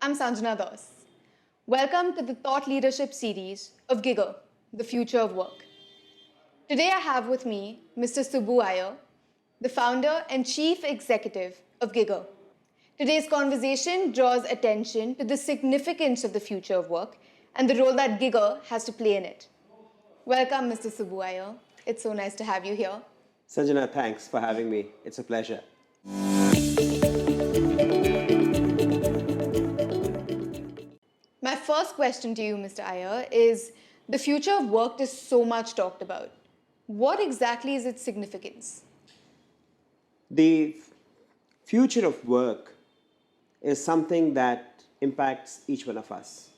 I'm Sanjana Doss. Welcome to the Thought Leadership series of Giggr, the future of work. Today I have with me Mr. Subbu Iyer, the founder and chief executive of Giggr. Today's conversation draws attention to the significance of the future of work and the role that Giggr has to play in it. Welcome, Mr. Subbu Iyer. It's so nice to have you here. Sanjana, thanks for having me. It's a pleasure. My first question to you, Mr. Iyer, is the future of work is so much talked about. What exactly is its significance? The future of work is something that impacts each one of us.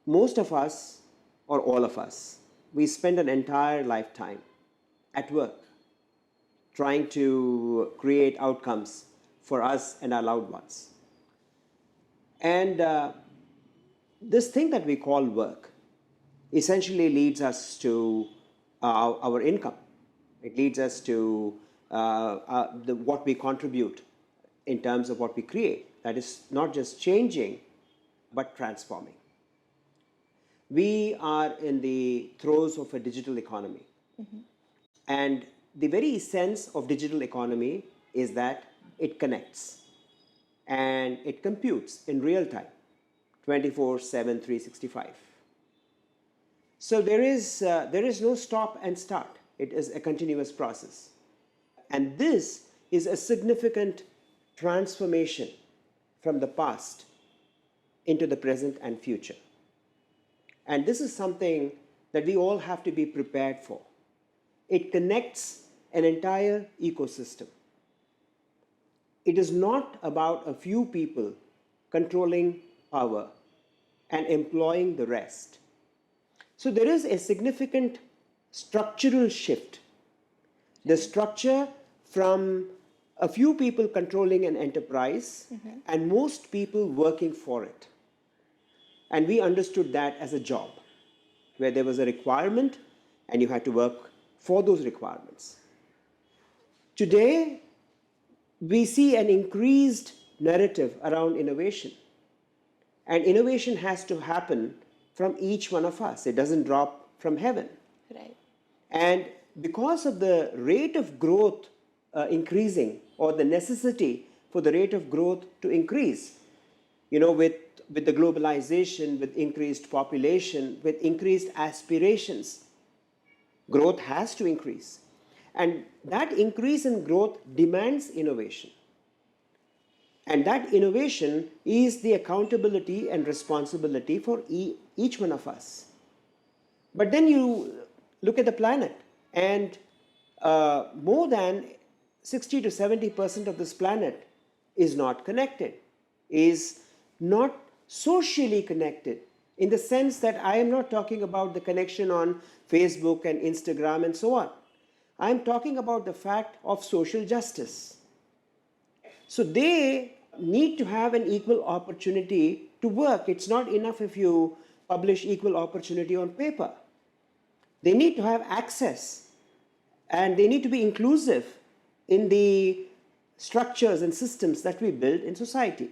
Most of us, or all of us, we spend an entire lifetime at work trying to create outcomes for us and our loved ones. And this thing that we call work essentially leads us to our income. It leads us to what we contribute in terms of what we create. That is not just changing, but transforming. We are in the throes of a digital economy. Mm-hmm. And the very essence of digital economy is that it connects and it computes in real time, 24/7, 365. So there is no stop and start. It is a continuous process. And this is a significant transformation from the past into the present and future. And this is something that we all have to be prepared for. It connects an entire ecosystem. It is not about a few people controlling power and employing the rest. So there is a significant structural shift. The structure from a few people controlling an enterprise and most people working for it. And we understood that as a job, where there was a requirement and you had to work for those requirements. Today, we see an increased narrative around innovation. And innovation has to happen from each one of us. It doesn't drop from heaven. Right. And because of the rate of growth increasing, or the necessity for the rate of growth to increase, with the globalization, with increased population, with increased aspirations, growth has to increase. And that increase in growth demands innovation. And that innovation is the accountability and responsibility for each one of us. But then you look at the planet, and more than 60 to 70% of this planet is not connected, is not socially connected, in the sense that I am not talking about the connection on Facebook and Instagram and so on. I am talking about the fact of social justice. So they need to have an equal opportunity to work. It's not enough if you publish equal opportunity on paper. They need to have access, and they need to be inclusive in the structures and systems that we build in society.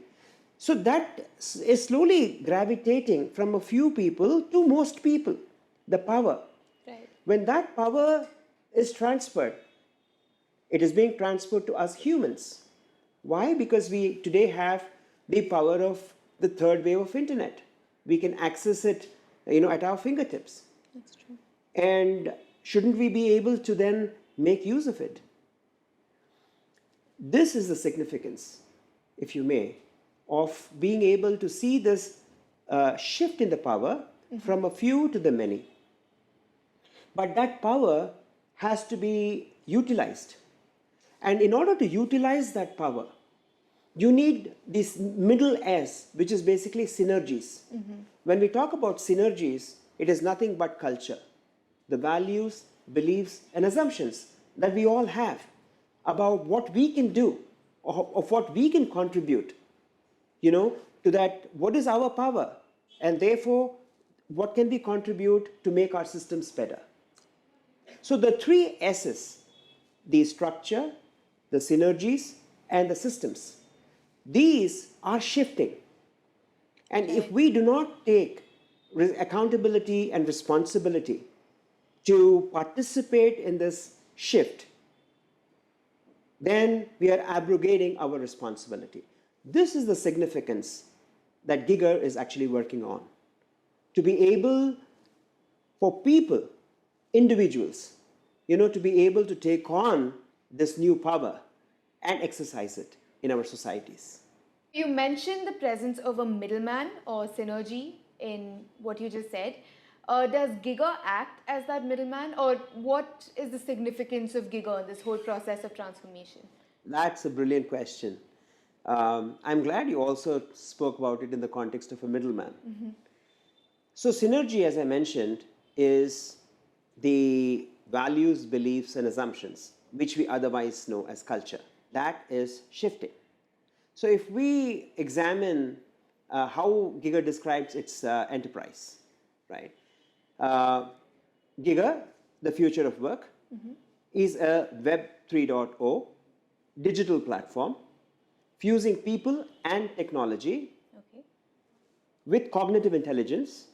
So that is slowly gravitating from a few people to most people, the power. Right. When that power is transferred, it is being transferred to us humans. Why? Because we today have the power of the third wave of internet. We can access it, at our fingertips. That's true. And shouldn't we be able to then make use of it? This is the significance, if you may, of being able to see this shift in the power from a few to the many. But that power has to be utilized. And in order to utilize that power, you need this middle S, which is basically synergies. When we talk about synergies, it is nothing but culture, the values, beliefs, and assumptions that we all have about what we can do, of what we can contribute, to that, what is our power, and therefore, what can we contribute to make our systems better. So the three S's, the structure, the synergies, and the systems, these are shifting. And if Okay. we do not take accountability and responsibility to participate in this shift, then we are abrogating our responsibility. This is the significance that Giggr is actually working on. To be able for people, individuals, to be able to take on this new power and exercise it in our societies. You mentioned the presence of a middleman or synergy in what you just said. Does Giggr act as that middleman, or what is the significance of Giggr in this whole process of transformation? That's a brilliant question. I'm glad you also spoke about it in the context of a middleman. So, synergy, as I mentioned, is the values, beliefs, and assumptions which we otherwise know as culture. That is shifting. So, if we examine how Giggr describes its enterprise, right? Giggr, the future of work, is a Web 3.0 digital platform fusing people and technology Okay. with cognitive intelligence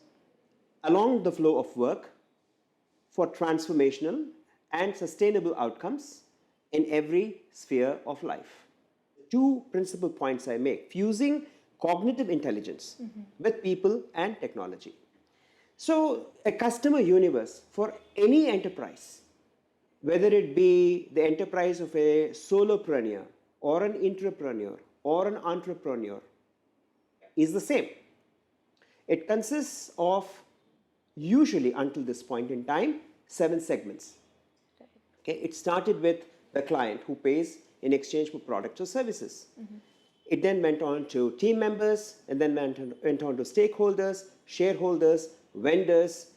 along the flow of work for transformational and sustainable outcomes in every sphere of life. Two principal points I make: fusing cognitive intelligence with people and technology. So, a customer universe for any enterprise, whether it be the enterprise of a solopreneur or an intrapreneur or an entrepreneur, is the same. It consists of, usually until this point in time, 7 segments. Okay, it started with the client who pays in exchange for products or services. It then went on to team members, and then went on to stakeholders, shareholders, vendors,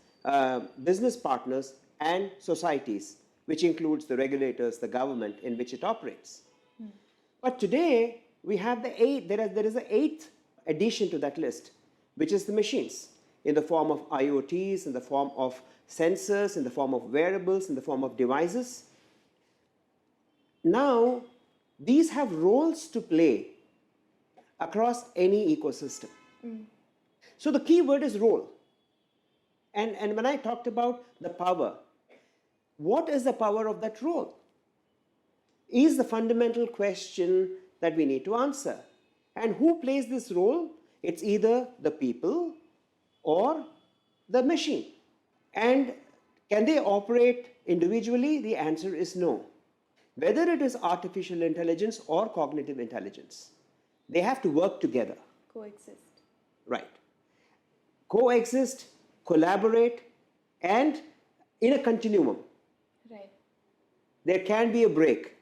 business partners, and societies, which includes the regulators, the government in which it operates. But today, we have there is an 8th addition to that list, which is the machines, in the form of IoTs, in the form of sensors, in the form of wearables, in the form of devices. Now, these have roles to play across any ecosystem. So the key word is role. And when I talked about the power, what is the power of that role? Is the fundamental question that we need to answer. And who plays this role? It's either the people or the machine. And can they operate individually? The answer is no. Whether it is artificial intelligence or cognitive intelligence, they have to work together. Coexist. Right. Coexist, collaborate, and in a continuum. Right. There can be a break.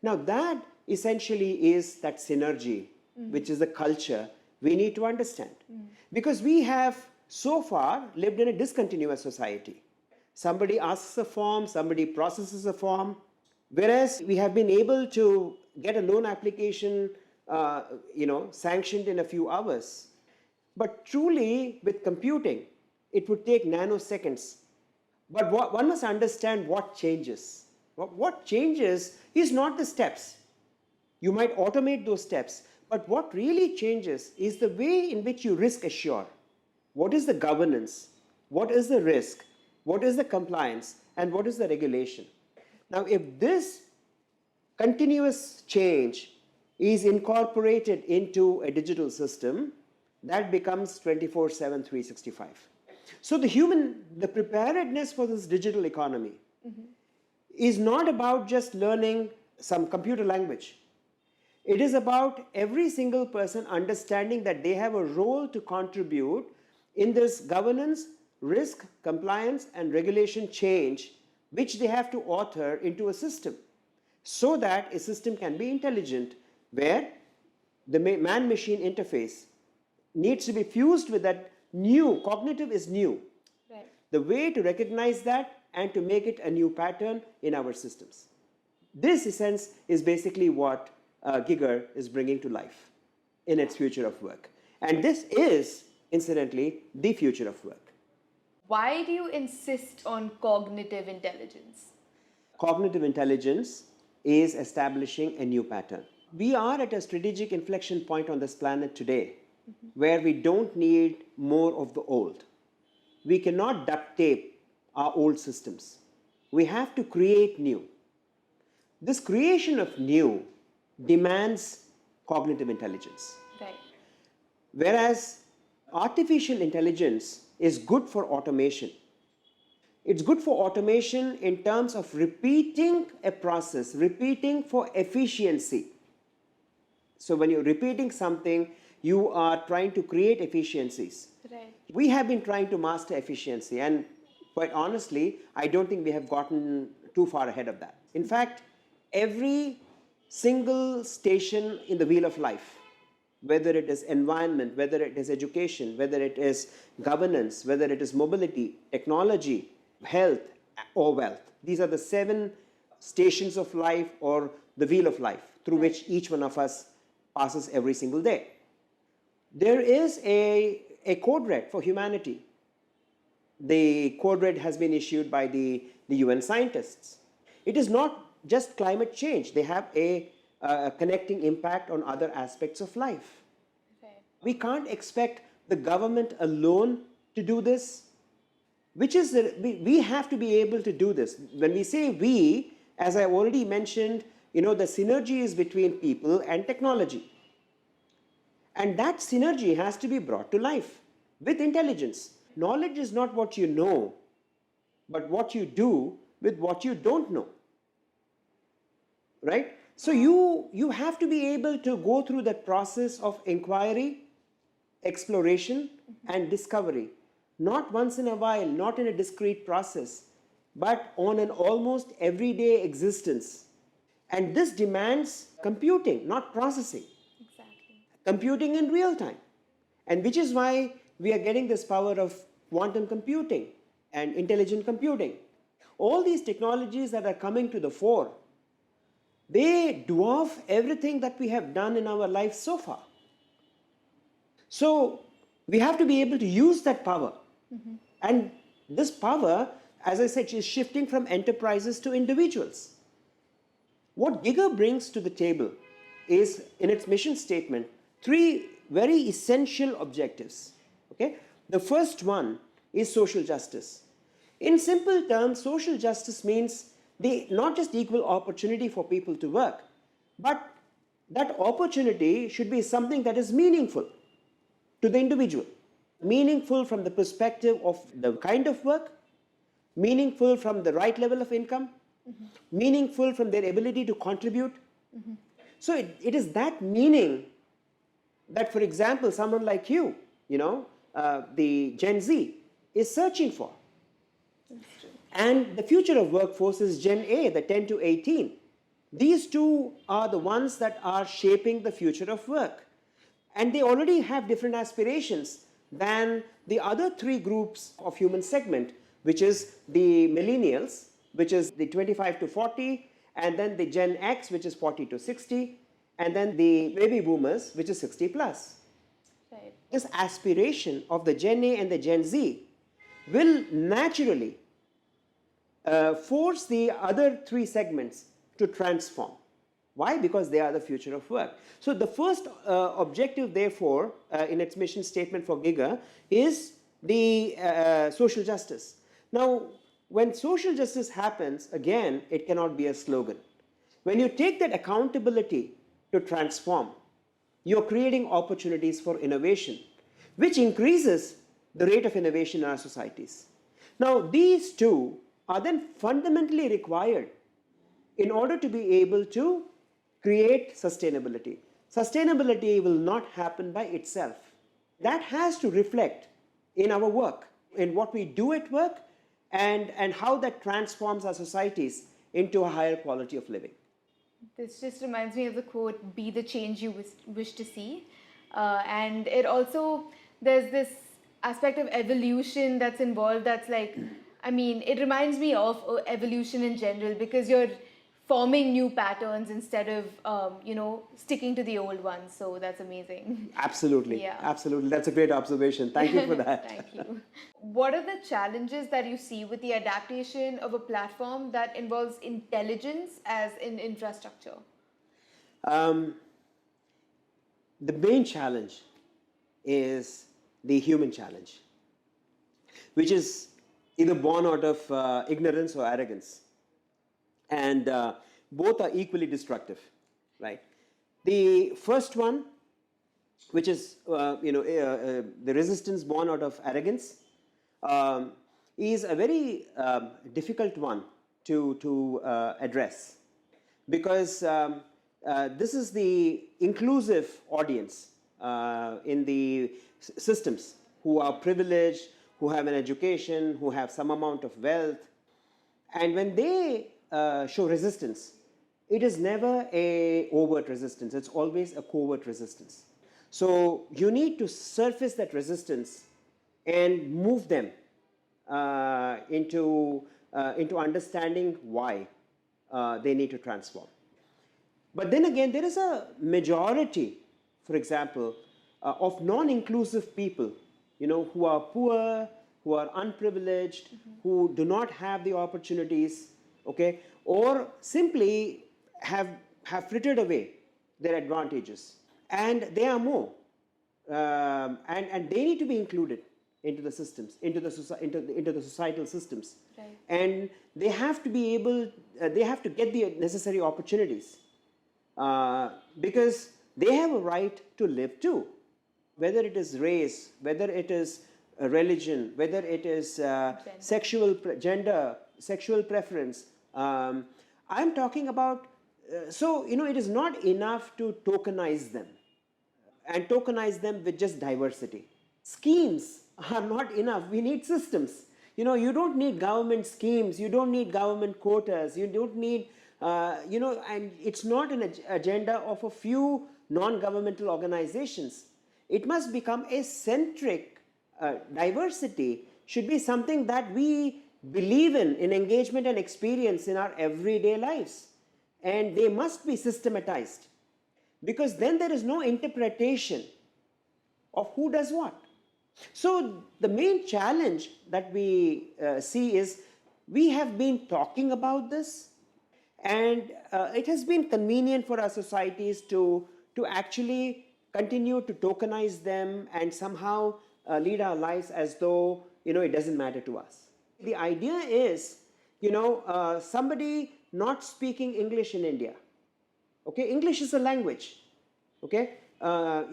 Now, that essentially is that synergy, which is the culture we need to understand. Because we have so far lived in a discontinuous society. Somebody asks a form, somebody processes a form, whereas we have been able to get a loan application sanctioned in a few hours. But truly, with computing, it would take nanoseconds. But one must understand what changes. What changes is not the steps. You might automate those steps, but what really changes is the way in which you risk assure. What is the governance? What is the risk? What is the compliance? And what is the regulation? Now, if this continuous change is incorporated into a digital system, that becomes 24/7, 365. So the preparedness for this digital economy is not about just learning some computer language. It is about every single person understanding that they have a role to contribute in this governance, risk, compliance, and regulation change, which they have to author into a system, so that a system can be intelligent, where the man-machine interface needs to be fused with that new, cognitive is new. Right. The way to recognize that and to make it a new pattern in our systems. This, in sense, is basically what Giggr is bringing to life in its future of work. And this is, incidentally, the future of work. Why do you insist on cognitive intelligence? Cognitive intelligence is establishing a new pattern. We are at a strategic inflection point on this planet today, where we don't need more of the old. We cannot duct tape our old systems. We have to create new. This creation of new demands cognitive intelligence. Right. Whereas artificial intelligence is good for automation. It's good for automation in terms of repeating a process, repeating for efficiency. So when you're repeating something, you are trying to create efficiencies. Right. We have been trying to master efficiency, and quite honestly, I don't think we have gotten too far ahead of that. In fact, every single station in the wheel of life, whether it is environment, whether it is education, whether it is governance, whether it is mobility, technology, health, or wealth, these are the 7 stations of life or the wheel of life through which each one of us passes every single day. There is a code red for humanity. The code red has been issued by the UN scientists. It is not just climate change. They have a connecting impact on other aspects of life. Right. We can't expect the government alone to do this. We have to be able to do this. When we say we, as I already mentioned, the synergy is between people and technology. And that synergy has to be brought to life with intelligence. Knowledge is not what you know, but what you do with what you don't know. Right? So you have to be able to go through that process of inquiry, exploration, and discovery. Not once in a while, not in a discrete process, but on an almost everyday existence. And this demands computing, not processing. Exactly. Computing in real time. And which is why we are getting this power of quantum computing and intelligent computing. All these technologies that are coming to the fore, they dwarf everything that we have done in our life so far. So we have to be able to use that power. And this power, as I said, is shifting from enterprises to individuals. What Giggr brings to the table is, in its mission statement, 3 very essential objectives. Okay? The first one is social justice. In simple terms, social justice means not just equal opportunity for people to work, but that opportunity should be something that is meaningful to the individual. Meaningful from the perspective of the kind of work, meaningful from the right level of income, meaningful from their ability to contribute. So it is that meaning that, for example, someone like you, the Gen Z, is searching for. And the future of workforce is Gen A, the 10 to 18. These two are the ones that are shaping the future of work. And they already have different aspirations than the other 3 groups of human segment, which is the millennials, which is the 25 to 40, and then the Gen X, which is 40 to 60, and then the baby boomers, which is 60 plus. Right. This aspiration of the Gen A and the Gen Z will naturally force the other 3 segments to transform. Why? Because they are the future of work. So the first objective, therefore, in its mission statement for Giggr is the social justice. Now, when social justice happens, again, it cannot be a slogan. When you take that accountability to transform, you're creating opportunities for innovation, which increases the rate of innovation in our societies. Now, these two are then fundamentally required in order to be able to create sustainability. Sustainability will not happen by itself. That has to reflect in our work, in what we do at work, and how that transforms our societies into a higher quality of living. This just reminds me of the quote, "Be the change you wish to see." And it also, there's this aspect of evolution that's involved that's like, it reminds me of evolution in general, because you're forming new patterns instead of, sticking to the old ones. So that's amazing. Absolutely. Yeah. Absolutely. That's a great observation. Thank you for that. Thank you. What are the challenges that you see with the adaptation of a platform that involves intelligence as in infrastructure? The main challenge is the human challenge, which is either born out of ignorance or arrogance. And both are equally destructive, right? The first one, which is the resistance born out of arrogance, is a very difficult one to address, because this is the inclusive audience in the systems who are privileged, who have an education, who have some amount of wealth. And when they show resistance, it is never a overt resistance, it's always a covert resistance. So you need to surface that resistance and move them into understanding why they need to transform. But then again, there is a majority, for example, of non-inclusive people, who are poor, who are unprivileged, who do not have the opportunities, okay, or simply have frittered away their advantages, and they are more, and they need to be included into the systems, into the societal systems, right. And they have to be able, they have to get the necessary opportunities, because they have a right to live too, whether it is race, whether it is religion, whether it is gender, sexual preference. I'm talking about, so it is not enough to tokenize them and tokenize them with just diversity. Schemes are not enough. We need systems. You don't need government schemes, you don't need government quotas, you don't need, and it's not an agenda of a few non-governmental organizations. It must become a centric, diversity should be something that we believe in engagement and experience in our everyday lives. And they must be systematized, because then there is no interpretation of who does what. So the main challenge that we see is, we have been talking about this, and it has been convenient for our societies to actually continue to tokenize them and somehow lead our lives as though it doesn't matter to us. The idea is, somebody not speaking English in India. Okay, English is a language. Okay,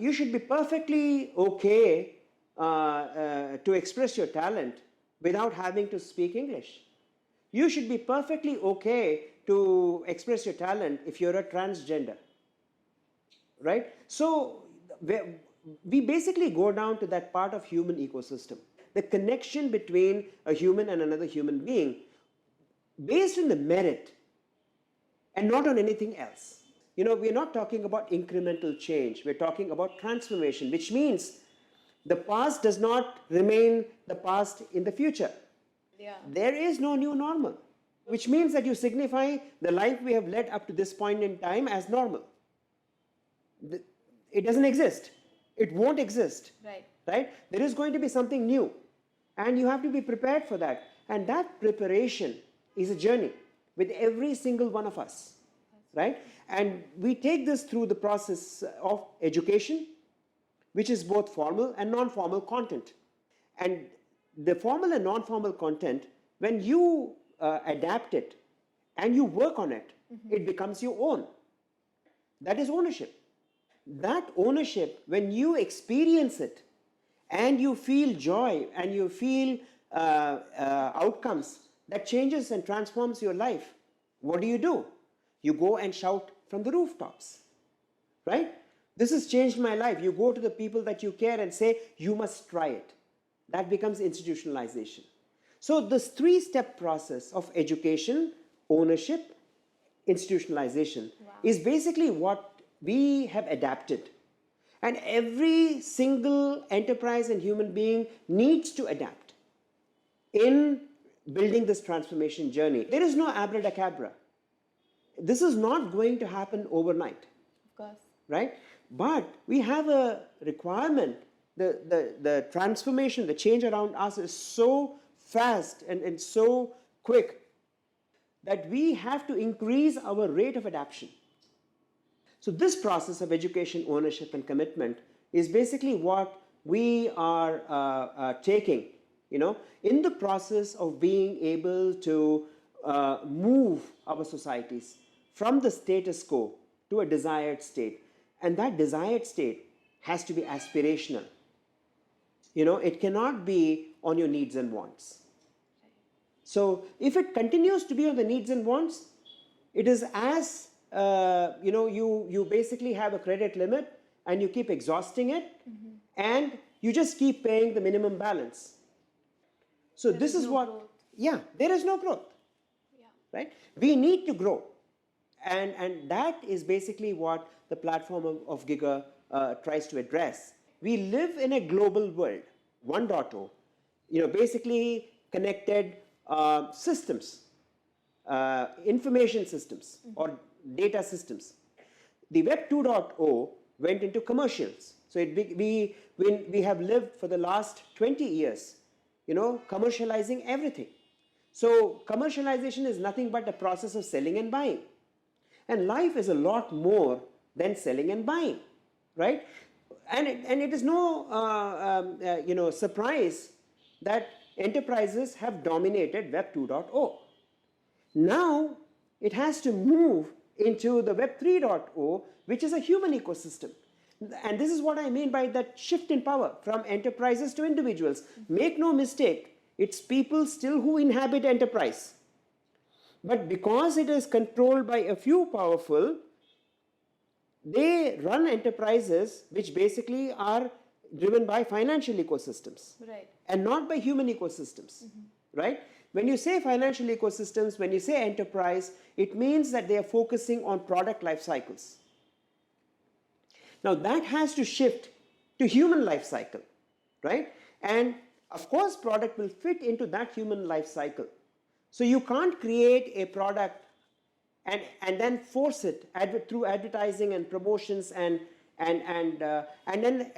you should be perfectly okay to express your talent without having to speak English. You should be perfectly okay to express your talent if you're a transgender, right? So we basically go down to that part of human ecosystem, the connection between a human and another human being, based on the merit and not on anything else. We're not talking about incremental change, we're talking about transformation, which means the past does not remain the past in the future. Yeah. There is no new normal, which means that you signify the life we have led up to this point in time as normal. It doesn't exist. It won't exist. Right. Right? There is going to be something new, and you have to be prepared for that. And that preparation is a journey with every single one of us, right? And we take this through the process of education, which is both formal and non-formal content. And the formal and non-formal content, when you adapt it and you work on it, it becomes your own. That is ownership. That ownership, when you experience it and you feel joy and you feel outcomes, that changes and transforms your life. What do? You go and shout from the rooftops, right? This has changed my life. You go to the people that you care and say, you must try it. That becomes institutionalization. So this three-step process of education, ownership, institutionalization is basically what we have adapted. And every single enterprise and human being needs to adapt in building this transformation journey. There is no abracadabra. This is not going to happen overnight. Of course. Right? But we have a requirement. The transformation, the change around us is so fast and so quick that we have to increase our rate of adaptation. So this process of education, ownership, and commitment is basically what we are taking, in the process of being able to move our societies from the status quo to a desired state. And that desired state has to be aspirational. It cannot be on your needs and wants. So if it continues to be on the needs and wants, it is as, you basically have a credit limit and you keep exhausting it, and you just keep paying the minimum balance. So this is what, there is no growth, right? We need to grow. And that is basically what the platform of Giggr tries to address. We live in a global world, 1.0, basically connected systems, information systems or data systems. The Web 2.0 went into commercials. So we have lived for the last 20 years, commercializing everything. So commercialization is nothing but a process of selling and buying. And life is a lot more than selling and buying, right? And it is no surprise that enterprises have dominated Web 2.0. Now it has to move into the Web 3.0, which is a human ecosystem. And this is what I mean by that shift in power from enterprises to individuals. Make no mistake, it's people still who inhabit enterprise. But because it is controlled by a few powerful, they run enterprises which basically are driven by financial ecosystems, right, and not by human ecosystems, right? When you say financial ecosystems, when you say enterprise, it means that they are focusing on product life cycles. Now that has to shift to human life cycle, right? And of course, product will fit into that human life cycle. So you can't create a product and then force it through advertising and promotions and then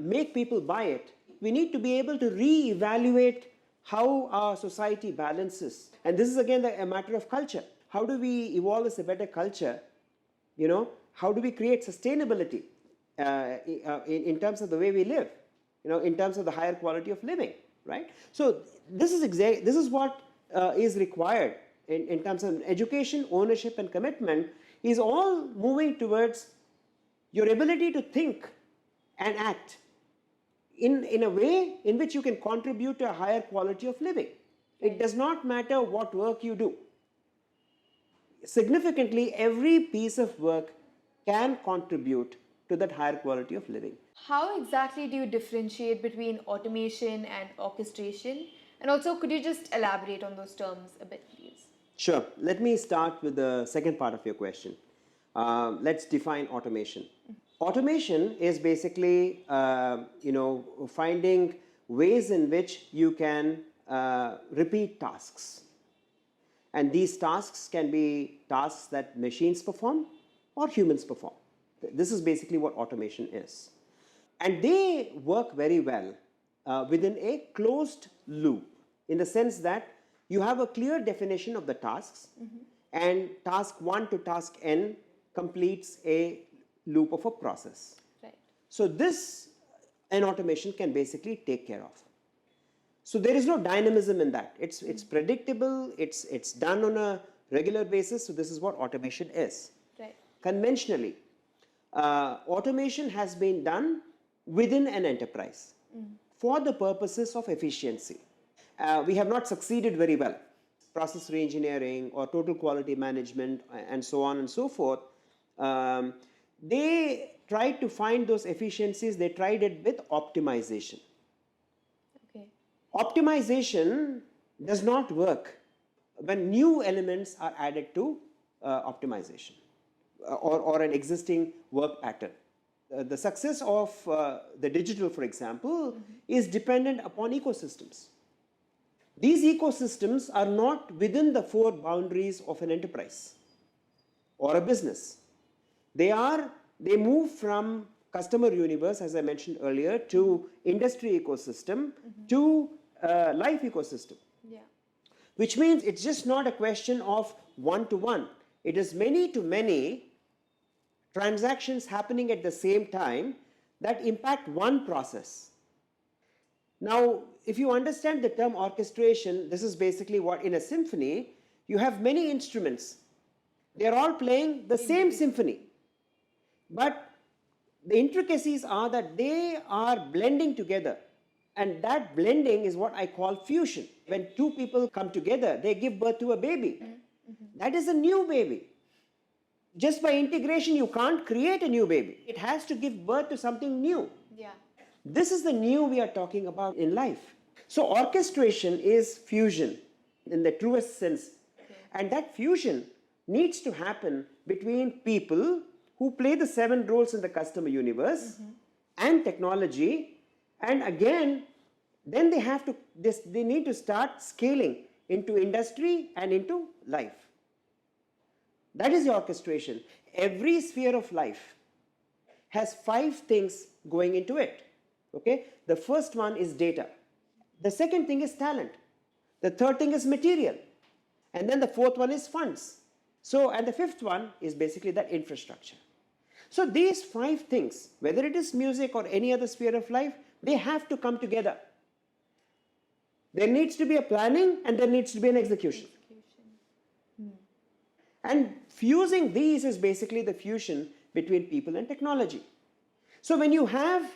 make people buy it. We need to be able to re-evaluate how our society balances. And this is again a matter of culture. How do we evolve as a better culture? How do we create sustainability in terms of the way we live? In terms of the higher quality of living, right? So this is what is required in terms of education, ownership, and commitment, is all moving towards your ability to think and act in a way in which you can contribute to a higher quality of living. It does not matter what work you do. Significantly, every piece of work can contribute to that higher quality of living. How exactly do you differentiate between automation and orchestration? And also, could you just elaborate on those terms a bit, please? Sure. Let me start with the second part of your question. Let's define automation. Automation is basically, finding ways in which you can repeat tasks. And these tasks can be tasks that machines perform or humans perform. This is basically what automation is. And they work very well within a closed loop, in the sense that you have a clear definition of the tasks, and task 1 to task n completes a loop of a process. Right. So this, an automation can basically take care of. So there is no dynamism in that. It's predictable, it's done on a regular basis, so this is what automation is. Right. Conventionally, automation has been done within an enterprise for the purposes of efficiency. We have not succeeded very well. Process reengineering or total quality management and so on and so forth, they tried to find those efficiencies. They tried it with optimization. Okay. Optimization does not work when new elements are added to optimization or an existing work pattern. The success of the digital, for example, is dependent upon ecosystems. These ecosystems are not within the four boundaries of an enterprise or a business. They move from customer universe, as I mentioned earlier, to industry ecosystem, to life ecosystem. Yeah. Which means it's just not a question of one-to-one. It is many-to-many transactions happening at the same time that impact one process. Now, if you understand the term orchestration, this is basically what in a symphony, you have many instruments. They are all playing the same symphony. But the intricacies are that they are blending together. And that blending is what I call fusion. When two people come together, they give birth to a baby. That is a new baby. Just by integration, you can't create a new baby. It has to give birth to something new. Yeah. This is the new we are talking about in life. So orchestration is fusion in the truest sense. And that fusion needs to happen between people who play the 7 roles in the customer universe and technology. And again, then they need to start scaling into industry and into life. That is the orchestration. Every sphere of life has 5 things going into it. Okay? The first one is data. The second thing is talent. The third thing is material. And then the fourth one is funds. So, and the fifth one is basically that infrastructure. So these 5 things, whether it is music or any other sphere of life, they have to come together. There needs to be a planning and there needs to be an execution. And fusing these is basically the fusion between people and technology. So when you have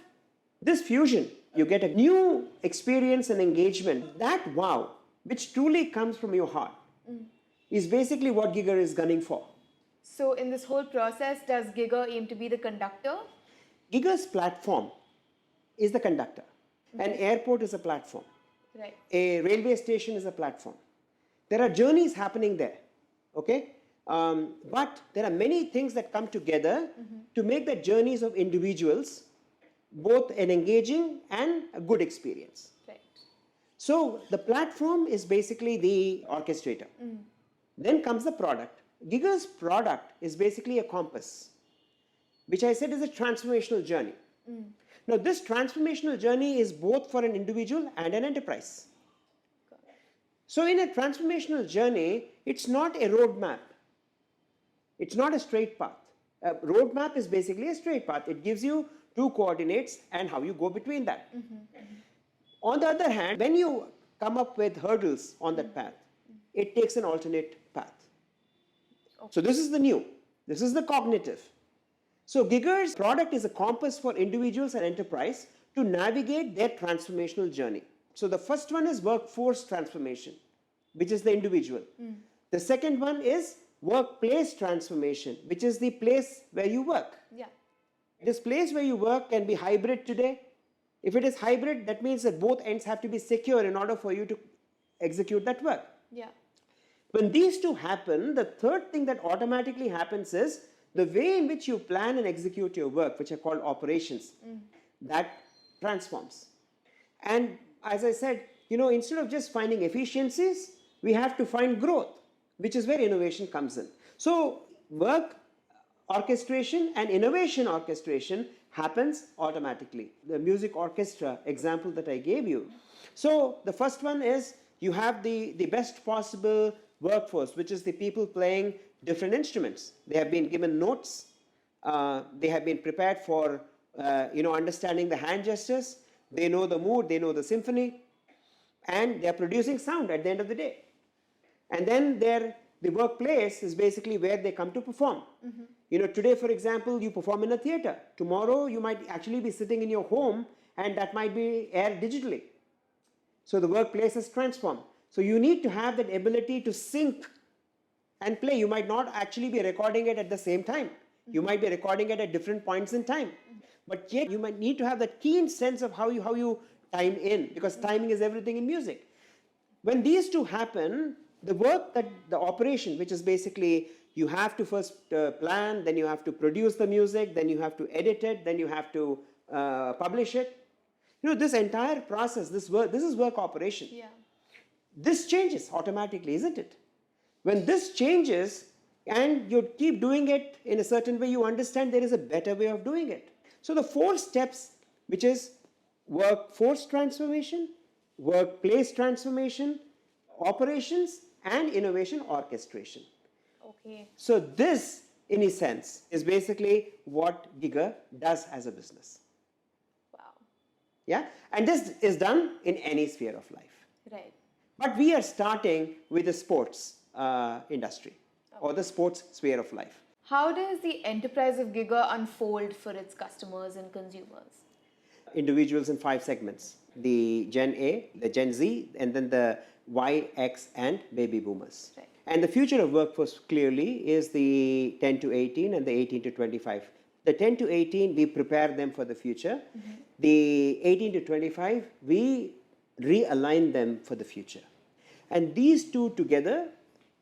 this fusion, you get a new experience and engagement. That wow, which truly comes from your heart, is basically what Giggr is gunning for. So in this whole process, does Giggr aim to be the conductor? Giggr's platform is the conductor. An airport is a platform. Right. A railway station is a platform. There are journeys happening there. Okay? But there are many things that come together to make the journeys of individuals both an engaging and a good experience. Right. So the platform is basically the orchestrator. Then comes the product. Giggr's product is basically a compass, which I said is a transformational journey. Now this transformational journey is both for an individual and an enterprise. So in a transformational journey, it's not a roadmap. It's not a straight path. A roadmap is basically a straight path. It gives you 2 coordinates and how you go between that. On the other hand, when you come up with hurdles on that path, it takes an alternate path. So this is the new. This is the cognitive. So Giggr's product is a compass for individuals and enterprise to navigate their transformational journey. So the first one is workforce transformation, which is the individual. The second one is workplace transformation, which is the place where you work. Yeah. This place where you work can be hybrid today. If it is hybrid, that means that both ends have to be secure in order for you to execute that work. Yeah. When these two happen, the third thing that automatically happens is the way in which you plan and execute your work, which are called operations, that transforms. And as I said, instead of just finding efficiencies, we have to find growth, which is where innovation comes in. So work orchestration and innovation orchestration happens automatically. The music orchestra example that I gave you. So the first one is you have the best possible workforce, which is the people playing different instruments. They have been given notes. They have been prepared for understanding the hand gestures. They know the mood. They know the symphony. And they are producing sound at the end of the day. And then the workplace is basically where they come to perform. Today, for example, you perform in a theater. Tomorrow, you might actually be sitting in your home and that might be aired digitally. So the workplace has transformed. So you need to have that ability to sync and play. You might not actually be recording it at the same time. You might be recording it at different points in time. But yet you might need to have that keen sense of how you time in, because timing is everything in music. When these two happen, the operation, which is basically you have to first plan, then you have to produce the music, then you have to edit it, then you have to publish it. This entire process, this is work operation. Yeah. This changes automatically, isn't it? When this changes and you keep doing it in a certain way, you understand there is a better way of doing it. So the 4 steps, which is workforce transformation, workplace transformation, operations, and innovation orchestration. Okay. So this, in a sense, is basically what Giggr does as a business. Yeah, and this is done in any sphere of life. Right. But we are starting with the sports industry or the sports sphere of life. How does the enterprise of Giggr unfold for its customers and consumers? Individuals in 5 segments: the Gen A, the Gen Z, and then the Y, X, and baby boomers. Right. And the future of workforce clearly is the 10 to 18 and the 18 to 25. The 10 to 18, we prepare them for the future. The 18 to 25, we realign them for the future. And these two together,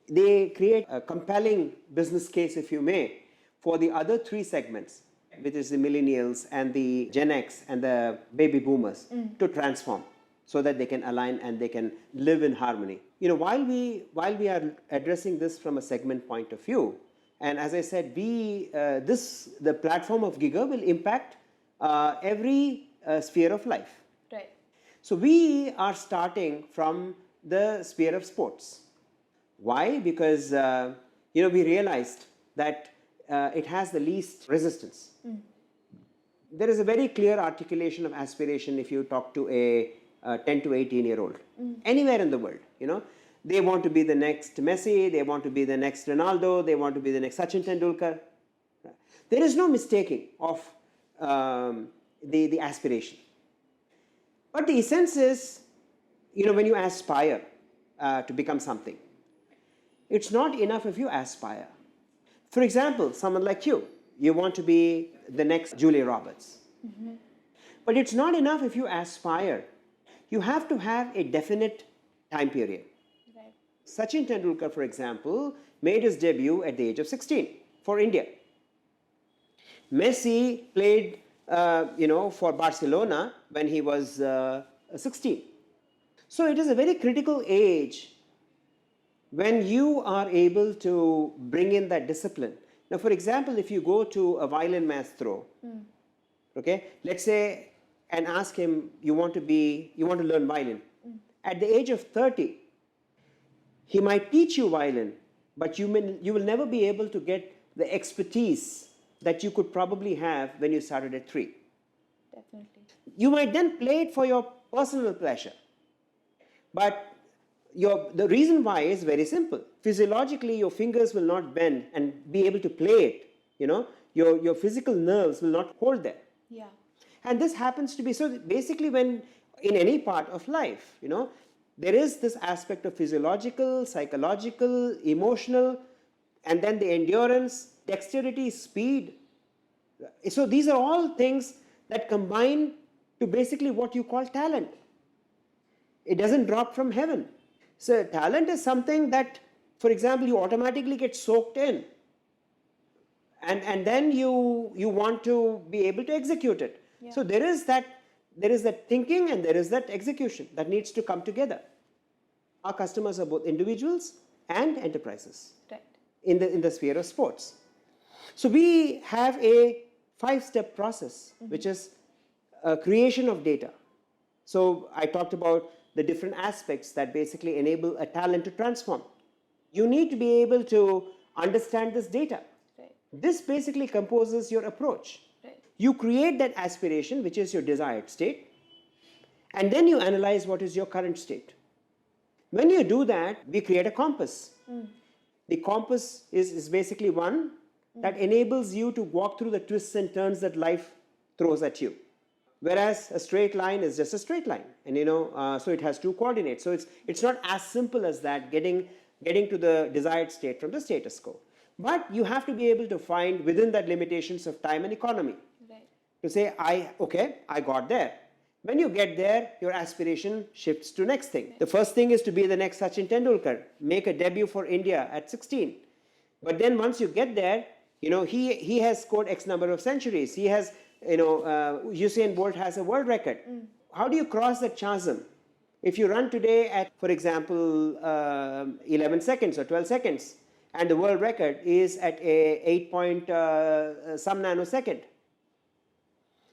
they create a compelling business case, if you may, for the other 3 segments, which is the millennials and the Gen X and the baby boomers, to transform so that they can align and they can live in harmony. You know, while we are addressing this from a segment point of view, and as I said, the platform of Giggr will impact every sphere of life. Right. So we are starting from the sphere of sports. Why? Because we realized that it has the least resistance. There is a very clear articulation of aspiration if you talk to a 10 to 18-year-old anywhere in the world. They want to be the next Messi, they want to be the next Ronaldo, they want to be the next Sachin Tendulkar. There is no mistaking of the aspiration. But the essence is, when you aspire to become something, it's not enough if you aspire. For example, someone like you want to be the next Julia Roberts. But it's not enough if you aspire. You have to have a definite time period. Right. Sachin Tendulkar, for example, made his debut at the age of 16 for India. Messi played, for Barcelona when he was 16. So it is a very critical age when you are able to bring in that discipline. Now, for example, if you go to a violin maestro, okay, let's say, and ask him, you want to learn violin. At the age of 30, he might teach you violin, but you will never be able to get the expertise that you could probably have when you started at 3. Definitely. You might then play it for your personal pleasure. But the reason why is very simple. Physiologically, your fingers will not bend and be able to play it. Your physical nerves will not hold there. Yeah. And this happens to be, so basically when in any part of life, there is this aspect of physiological, psychological, emotional, and then the endurance, dexterity, speed. So these are all things that combine to basically what you call talent. It doesn't drop from heaven. So talent is something that, for example, you automatically get soaked in. And then you want to be able to execute it. Yeah. So there is that thinking and there is that execution that needs to come together. Our customers are both individuals and enterprises. Right. In the sphere of sports. So we have a 5-step process, which is creation of data. So I talked about the different aspects that basically enable a talent to transform. You need to be able to understand this data. Right. This basically composes your approach. Right. You create that aspiration, which is your desired state, and then you analyze what is your current state. When you do that, we create a compass. The compass is basically one that enables you to walk through the twists and turns that life throws at you. Whereas a straight line is just a straight line, and so it has 2 coordinates. So it's not as simple as that, getting to the desired state from the status quo. But you have to be able to find within that limitations of time and economy. Right. To say, I got there. When you get there, your aspiration shifts to next thing. Right. The first thing is to be the next Sachin Tendulkar, make a debut for India at 16. But then once you get there, he has scored X number of centuries. He has, Usain Bolt has a world record. How do you cross that chasm? If you run today at, for example, 11 seconds or 12 seconds, and the world record is at a 8 some nanosecond.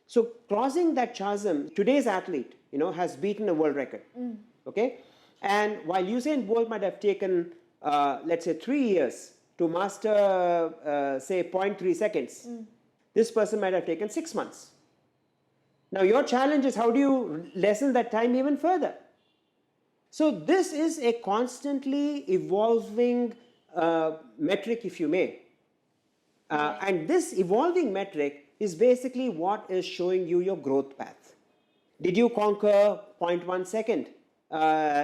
So crossing that chasm, today's athlete, has beaten a world record. Okay? And while Usain Bolt might have taken, let's say, 3 years to master, say, 0.3 seconds, this person might have taken 6 months. Now your challenge is how do you lessen that time even further? So this is a constantly evolving metric, if you may. And this evolving metric is basically what is showing you your growth path. Did you conquer 0.1 second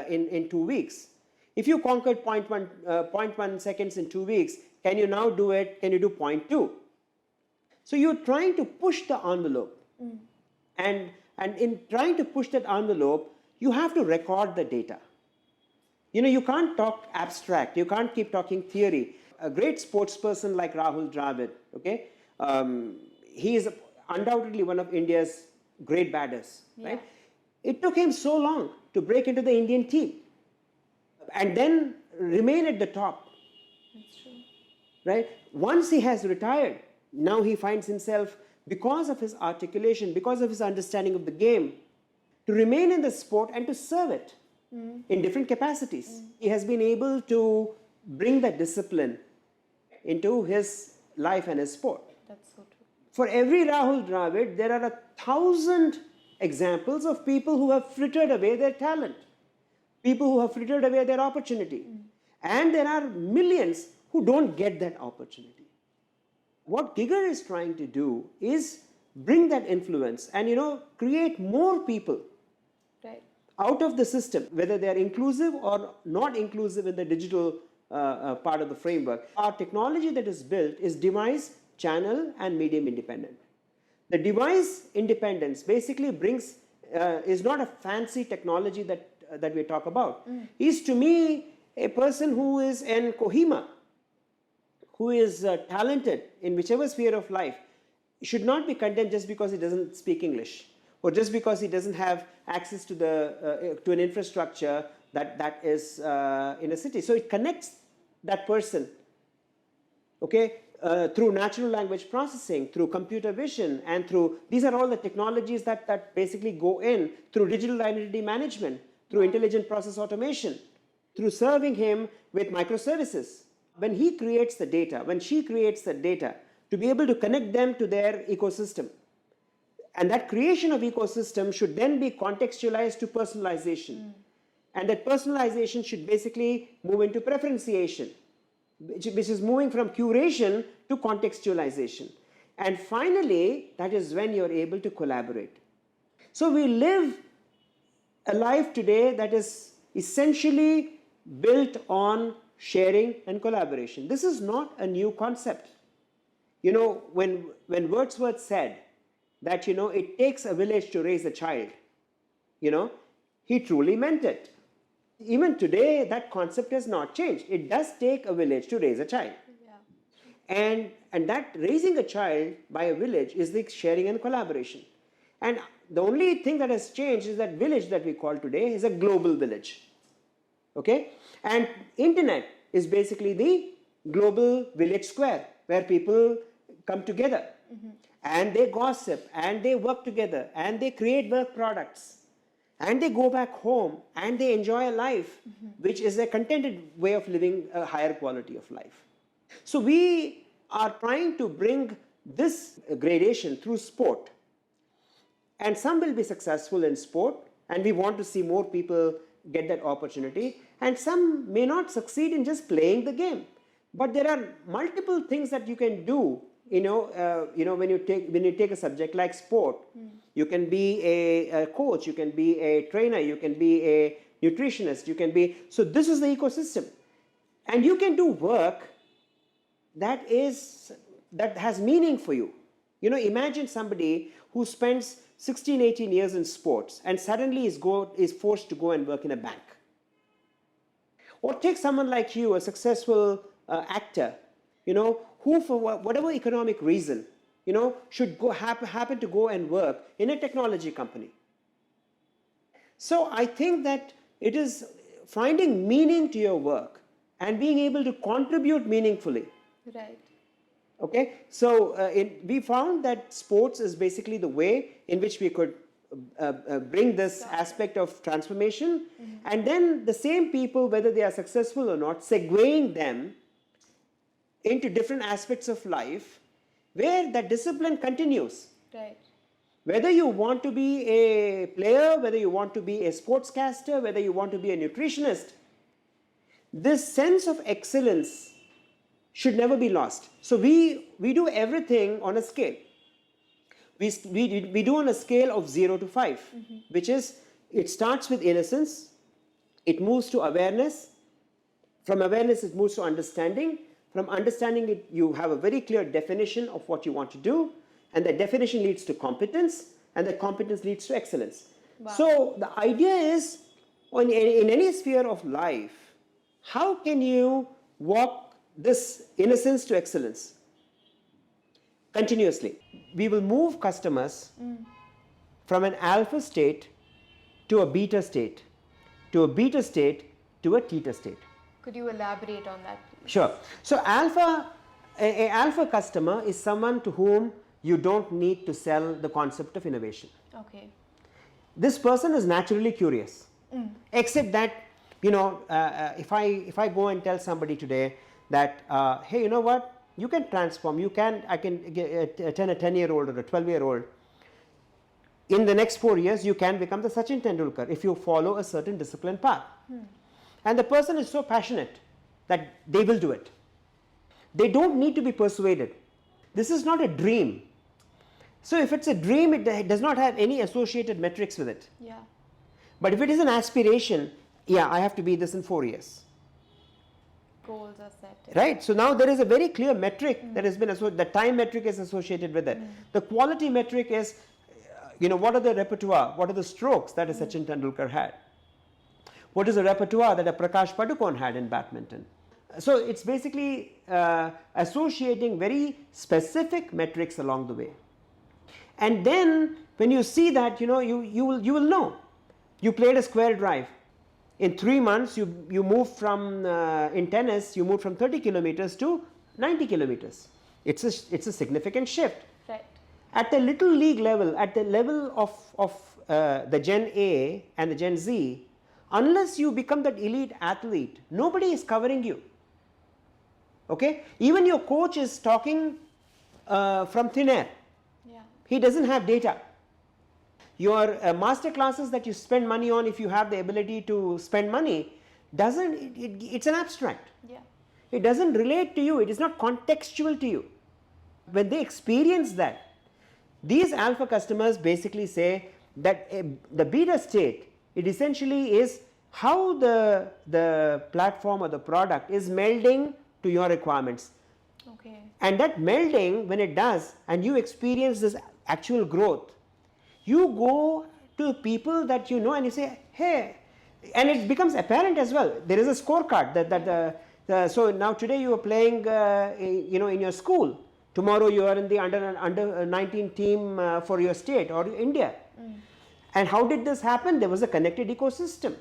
in 2 weeks? If you conquered 0.1 seconds in 2 weeks, can you now do it? Can you do 0.2? So you're trying to push the envelope. And in trying to push that envelope, you have to record the data. You can't talk abstract. You can't keep talking theory. A great sports person like Rahul Dravid, okay, he is undoubtedly one of India's great batters, right? It took him so long to break into the Indian team and then remain at the top. That's true. Right? Once he has retired, now he finds himself, because of his articulation, because of his understanding of the game, to remain in the sport and to serve it in different capacities. He has been able to bring that discipline into his life and his sport. That's so true. For every Rahul Dravid, there are 1,000 examples of people who have frittered away their talent, people who have frittered away their opportunity. And there are millions who don't get that opportunity. What Giggr is trying to do is bring that influence and, create more people out of the system, whether they are inclusive or not inclusive in the digital part of the framework. Our technology that is built is device, channel, and medium independent. The device independence basically brings, is not a fancy technology that we talk about. Is to me a person who is in Kohima, who is talented in whichever sphere of life, should not be content just because he doesn't speak English, or just because he doesn't have access to to an infrastructure that is in a city. So it connects that person, okay, through natural language processing, through computer vision, and through, these are all the technologies that basically go in, through digital identity management, through intelligent process automation, through serving him with microservices. When he creates the data, when she creates the data, to be able to connect them to their ecosystem. And that creation of ecosystem should then be contextualized to personalization. And that personalization should basically move into preferentiation, which is moving from curation to contextualization. And finally, that is when you're able to collaborate. So we live a life today that is essentially built on sharing and collaboration. This is not a new concept. When Wordsworth said that, it takes a village to raise a child, he truly meant it. Even today, that concept has not changed. It does take a village to raise a child. And that raising a child by a village is the sharing and collaboration. And the only thing that has changed is that village that we call today is a global village. Okay? And internet is basically the global village square where people come together and they gossip and they work together and they create work products and they go back home and they enjoy a life which is a contented way of living a higher quality of life. So we are trying to bring this gradation through sport, and some will be successful in sport and we want to see more people get that opportunity, and some may not succeed in just playing the game. But there are multiple things that you can do. When you take a subject like sport, you can be a coach, you can be a trainer, you can be a nutritionist, you can be. So this is the ecosystem, and you can do work that has meaning for you. Imagine somebody who spends 16, 18 years in sports and suddenly is forced to go and work in a bank. Or take someone like you, a successful actor, who for whatever economic reason, should happen to go and work in a technology company. So I think that it is finding meaning to your work and being able to contribute meaningfully. Right. Okay, so we found that sports is basically the way in which we could bring this aspect of transformation, and then the same people, whether they are successful or not, segueing them into different aspects of life where that discipline continues. Right. Whether you want to be a player, whether you want to be a sportscaster, whether you want to be a nutritionist, this sense of excellence should never be lost. So we do everything on a scale. We do on a scale of 0 to 5, which is, it starts with innocence, it moves to awareness, from awareness it moves to understanding, from understanding it you have a very clear definition of what you want to do, and that definition leads to competence, and that competence leads to excellence. Wow. So the idea is, in any sphere of life, how can you walk this innocence to excellence continuously? We will move customers from an alpha state to a beta state, to a beta state to a theta state. Could you elaborate on that, please? Sure. So a alpha customer is someone to whom you don't need to sell the concept of innovation. Okay. This person is naturally curious, except that, if I go and tell somebody today that, hey, you know what, you can transform, I can attend a 10-year-old or a 12-year-old. In the next 4 years, you can become the Sachin Tendulkar if you follow a certain disciplined path. And the person is so passionate that they will do it. They don't need to be persuaded. This is not a dream. So if it's a dream, it does not have any associated metrics with it. Yeah. But if it is an aspiration, yeah, I have to be this in 4 years. Goals are set. Right? So now there is a very clear metric that has been associated. The time metric is associated with it. The quality metric is, what are the repertoire, what are the strokes that a Sachin Tendulkar had? What is the repertoire that a Prakash Padukone had in badminton? So it's basically associating very specific metrics along the way. And then when you see that, you will know. You played a square drive. In 3 months, you move from, in tennis, you move from 30 kilometers to 90 kilometers. It's a significant shift. Right. At the little league level, at the level of the Gen A and the Gen Z, unless you become that elite athlete, nobody is covering you. Okay? Even your coach is talking from thin air. Yeah. He doesn't have data. Your master classes that you spend money on, if you have the ability to spend money, it's an abstract. Yeah. It doesn't relate to you. It is not contextual to you. When they experience that, these alpha customers basically say that the beta state, it essentially is how the platform or the product is melding to your requirements. Okay. And that melding, when it does, and you experience this actual growth, you go to people that you know and you say, hey, and it becomes apparent as well. There is a scorecard so now today you are playing, in your school. Tomorrow you are in the under 19 team for your state or India. And how did this happen? There was a connected ecosystem.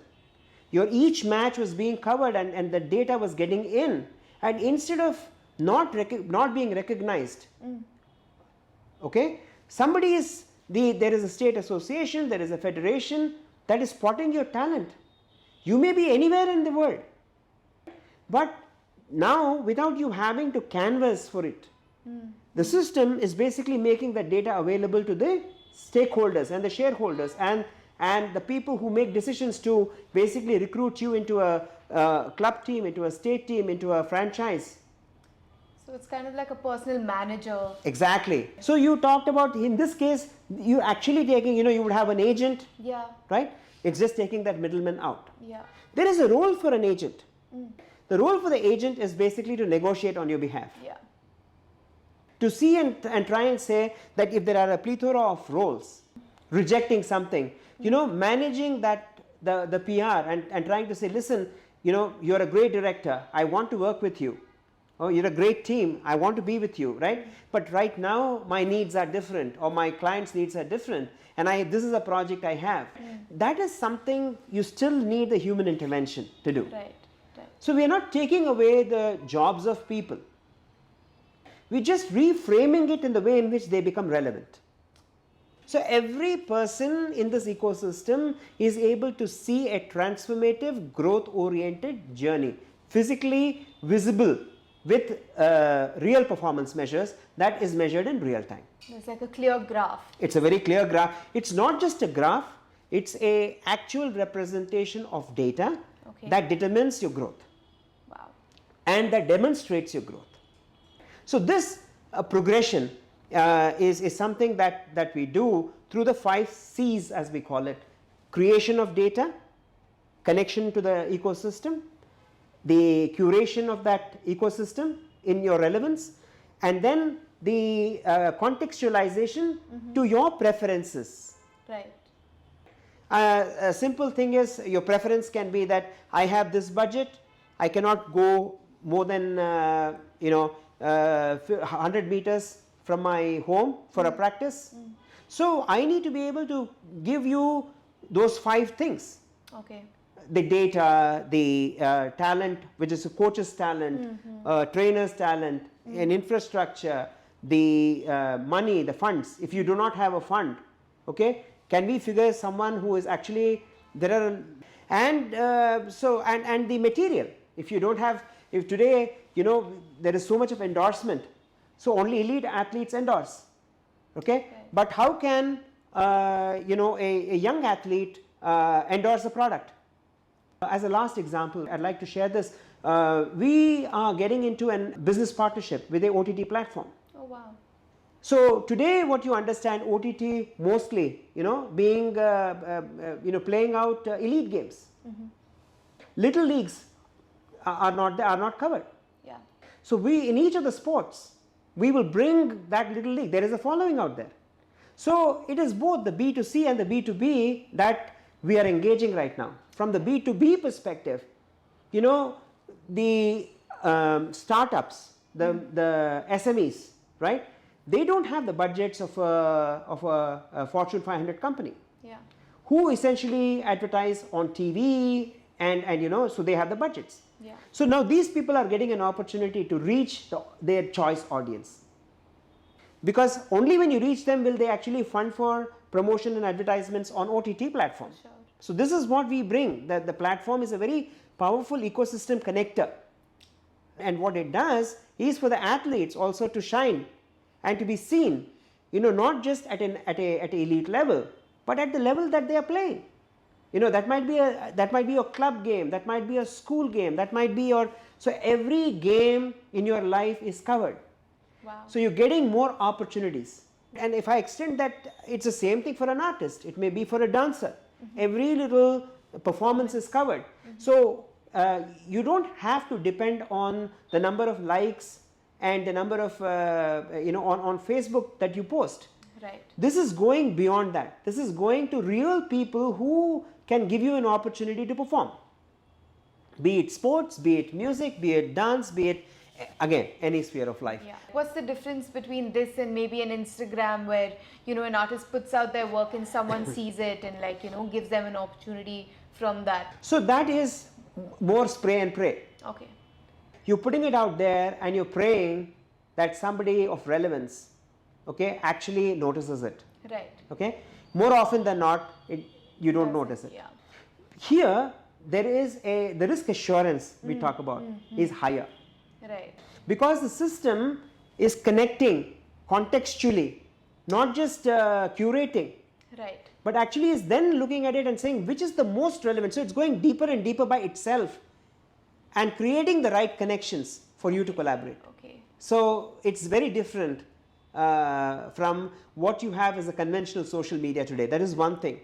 Each match was being covered and the data was getting in. And instead of not being recognized, okay, there is a state association, there is a federation that is spotting your talent. You may be anywhere in the world, but now without you having to canvas for it, the system is basically making that data available to the stakeholders and the shareholders and the people who make decisions to basically recruit you into a club team, into a state team, into a franchise. So it's kind of like a personal manager. Exactly. So you talked about, in this case, you actually taking, you would have an agent. Yeah. Right? It's just taking that middleman out. Yeah. There is a role for an agent. The role for the agent is basically to negotiate on your behalf. Yeah. To see and try and say that if there are a plethora of roles, rejecting something, managing that the PR and trying to say, listen, you're a great director, I want to work with you. Oh, you're a great team, I want to be with you, right? But right now my needs are different, or my client's needs are different, and this is a project I have. That is something you still need the human intervention to do. Right. So we are not taking away the jobs of people. We're just reframing it in the way in which they become relevant. So every person in this ecosystem is able to see a transformative, growth-oriented journey, physically visible with real performance measures that is measured in real time. It's like a clear graph. It's a very clear graph. It's not just a graph, it's a actual representation of data that determines your growth. Wow. And that demonstrates your growth. So this progression is something that we do through the 5 C's, as we call it: creation of data, connection to the ecosystem, the curation of that ecosystem in your relevance, and then the contextualization to your preferences. Right. A simple thing is, your preference can be that I have this budget, I cannot go more than 100 meters from my home for a practice. So I need to be able to give you those 5 things. Okay. The data, the talent, which is a coach's talent, trainer's talent, and infrastructure, the money, the funds. If you do not have a fund, okay, can we figure someone who is actually there are, and the material. If you don't have, if today there is so much of endorsement, so only elite athletes endorse, okay. But how can a young athlete endorse a product? As a last example, I'd like to share this. We are getting into a business partnership with a OTT platform. Oh wow. So today, what you understand, OTT mostly, being playing out elite games. Little leagues are not covered. Yeah. So we, in each of the sports, we will bring that little league. There is a following out there. So it is both the B2C and the B2B that we are engaging right now. From the B2B perspective, the startups, the SMEs, right? They don't have the budgets of a Fortune 500 company. Yeah. Who essentially advertise on TV and so they have the budgets. Yeah. So now these people are getting an opportunity to reach their choice audience. Because only when you reach them will they actually fund for promotion and advertisements on OTT platforms. Sure. So this is what we bring, that the platform is a very powerful ecosystem connector. And what it does is for the athletes also to shine and to be seen, not just at an elite level, but at the level that they are playing. That might be a club game, that might be a school game, that might be so every game in your life is covered. Wow. So you're getting more opportunities. And if I extend that, it's the same thing for an artist. It may be for a dancer. Every little performance is covered. So you don't have to depend on the number of likes and the number of on Facebook that you post. Right. This is going beyond that. This is going to real people who can give you an opportunity to perform. Be it sports, be it music, be it dance, be it again any sphere of life. Yeah. What's the difference between this and maybe an Instagram where an artist puts out their work and someone sees it and gives them an opportunity from that? So that is more spray and pray. Okay. You're putting it out there and you're praying that somebody of relevance, okay, actually notices it. Right. Okay. More often than not, you don't notice it. Yeah. Here, the risk assurance we talk about is higher. Right. Because the system is connecting contextually, not just curating. Right. But actually is then looking at it and saying which is the most relevant. So it's going deeper and deeper by itself and creating the right connections for you to collaborate. Okay. So it's very different from what you have as a conventional social media today. That is one thing.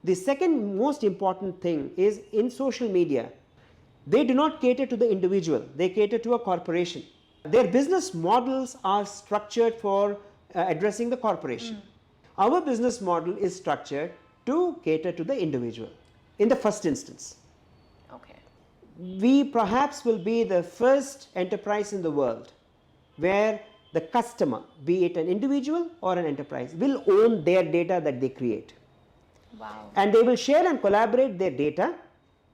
The second most important thing is in social media, they do not cater to the individual, they cater to a corporation. Their business models are structured for addressing the corporation. Our business model is structured to cater to the individual in the first instance. Okay. We perhaps will be the first enterprise in the world where the customer, be it an individual or an enterprise, will own their data that they create. Wow. And they will share and collaborate their data,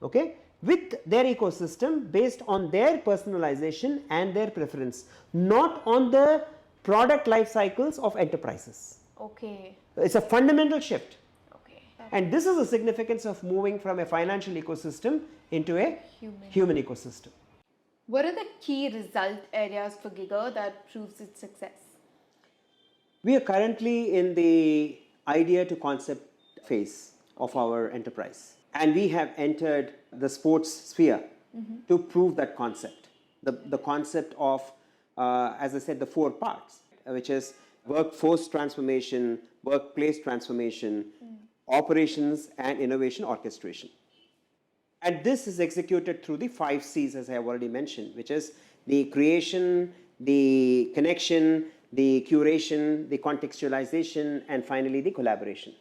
okay, with their ecosystem based on their personalization and their preference, not on the product life cycles of enterprises. Okay. It's a fundamental shift. Okay. And this is the significance of moving from a financial ecosystem into a human ecosystem. What are the key result areas for Giggr that proves its success? We are currently in the idea to concept phase of our enterprise. And we have entered the sports sphere to prove that concept. The concept of, as I said, the 4 parts, which is workforce transformation, workplace transformation, operations, and innovation orchestration. And this is executed through the 5 C's, as I have already mentioned, which is the creation, the connection, the curation, the contextualization, and finally the collaboration.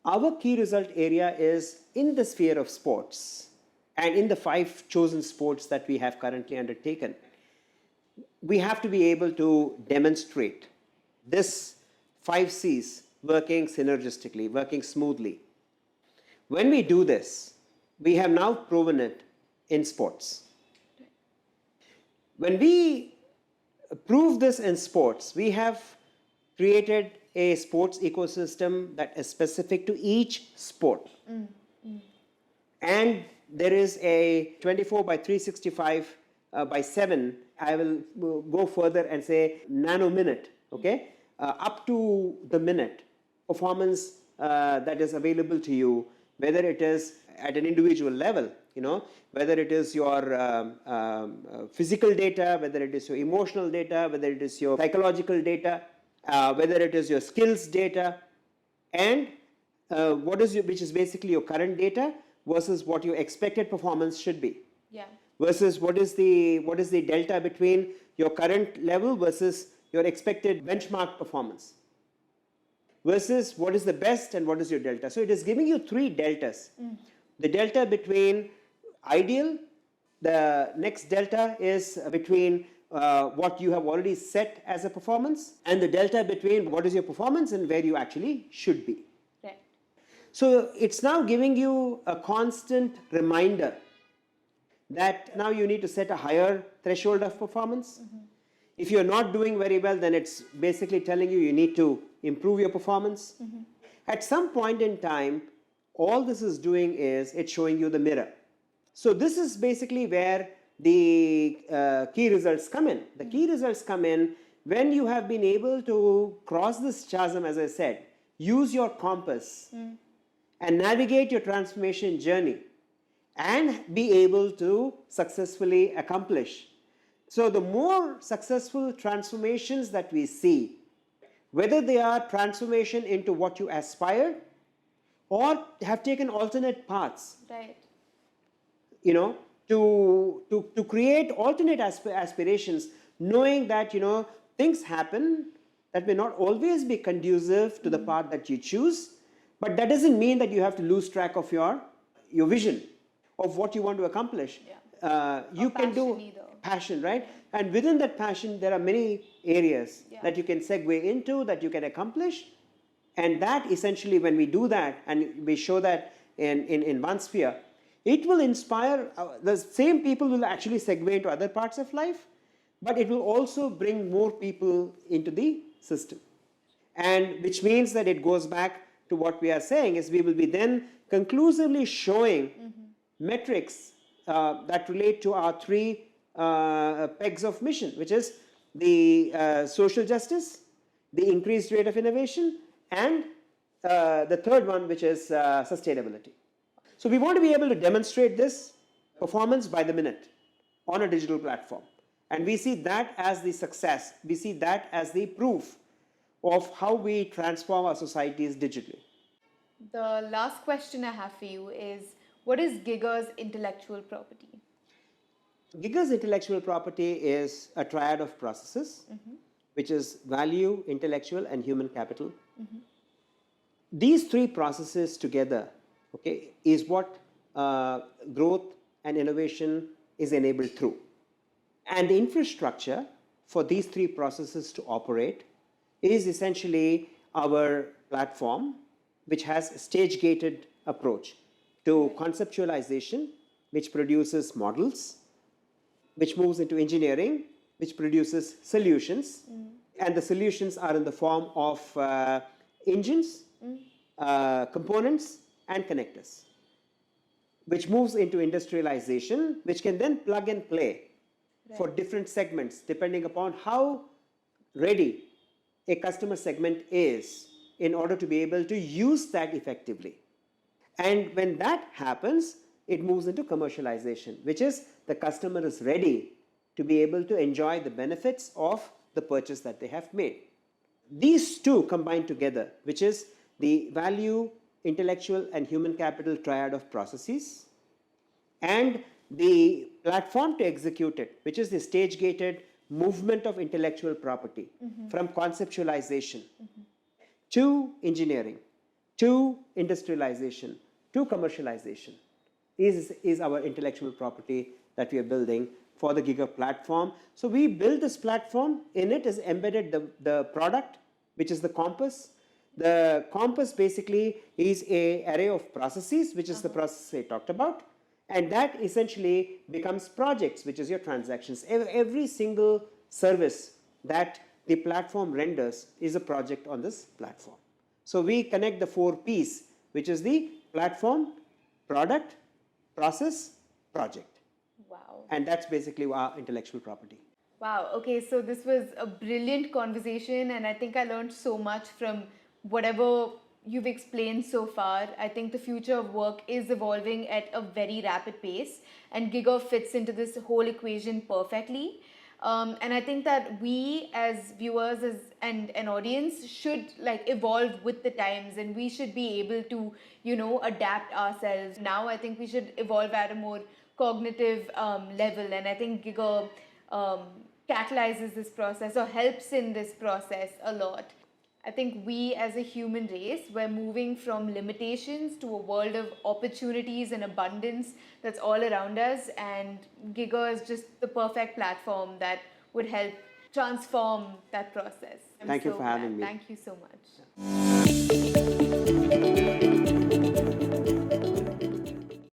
Our key result area is in the sphere of sports and in the 5 chosen sports that we have currently undertaken. We have to be able to demonstrate this 5 C's working synergistically, working smoothly. When we do this, we have now proven it in sports. When we prove this in sports, we have created a sports ecosystem that is specific to each sport. And there is a 24 by 365 by 7, I will go further and say nanominute, okay? Up to the minute performance that is available to you, whether it is at an individual level, whether it is your physical data, whether it is your emotional data, whether it is your psychological data, whether it is your skills data, and which is basically your current data versus what your expected performance should be. Yeah. Versus what is the delta between your current level versus your expected benchmark performance. Versus what is the best and what is your delta. So it is giving you 3 deltas. The delta between ideal, the next delta is between what you have already set as a performance, and the delta between what is your performance and where you actually should be. Right. So it's now giving you a constant reminder that now you need to set a higher threshold of performance. If you're not doing very well, then it's basically telling you need to improve your performance. At some point in time, all this is doing is it's showing you the mirror. So this is basically where the key results come in. The key results come in when you have been able to cross this chasm, as I said, use your compass and navigate your transformation journey and be able to successfully accomplish. So the more successful transformations that we see, whether they are transformation into what you aspire or have taken alternate paths, Right. To create alternate aspirations, knowing that, things happen that may not always be conducive to the path that you choose, but that doesn't mean that you have to lose track of your vision of what you want to accomplish. Yeah. You can do passion, right? And within that passion, there are many areas that you can segue into, that you can accomplish. And that essentially, when we do that, and we show that in one sphere, it will inspire, the same people will actually segue into other parts of life, but it will also bring more people into the system. And which means that it goes back to what we are saying is we will be then conclusively showing metrics that relate to our 3 pegs of mission, which is the social justice, the increased rate of innovation, and the third one, which is sustainability. So we want to be able to demonstrate this performance by the minute on a digital platform. And we see that as the success. We see that as the proof of how we transform our societies digitally. The last question I have for you is, what is Giggr's intellectual property? Giggr's intellectual property is a triad of processes, which is value, intellectual, and human capital. These 3 processes together, is what growth and innovation is enabled through. And the infrastructure for these 3 processes to operate is essentially our platform, which has a stage-gated approach to conceptualization, which produces models, which moves into engineering, which produces solutions. And the solutions are in the form of engines, components, and connectors. which moves into industrialization, which can then plug and play for different segments depending upon how ready a customer segment is in order to be able to use that effectively. And when that happens, it moves into commercialization, which is the customer is ready to be able to enjoy the benefits of the purchase that they have made. These two combined together, which is the value, intellectual, and human capital triad of processes, and the platform to execute it, which is the stage-gated movement of intellectual property from conceptualization to engineering, to industrialization, to commercialization, is our intellectual property that we are building for the Giggr platform. So we build this platform. In it is embedded the product, which is the compass. The compass basically is an array of processes, which is the process I talked about. And that essentially becomes projects, which is your transactions. Every single service that the platform renders is a project on this platform. So we connect the 4 P's, which is the platform, product, process, project. Wow. And that's basically our intellectual property. Wow. Okay, so this was a brilliant conversation, and I think I learned so much from whatever you've explained so far. I think the future of work is evolving at a very rapid pace, and Giggr fits into this whole equation perfectly. And I think that we as viewers and an audience should like evolve with the times, and we should be able to, adapt ourselves. Now I think we should evolve at a more cognitive level, and I think Giggr catalyzes this process or helps in this process a lot. I think we as a human race, we're moving from limitations to a world of opportunities and abundance that's all around us, and Giggr is just the perfect platform that would help transform that process. Thank you for having me. Thank you so much.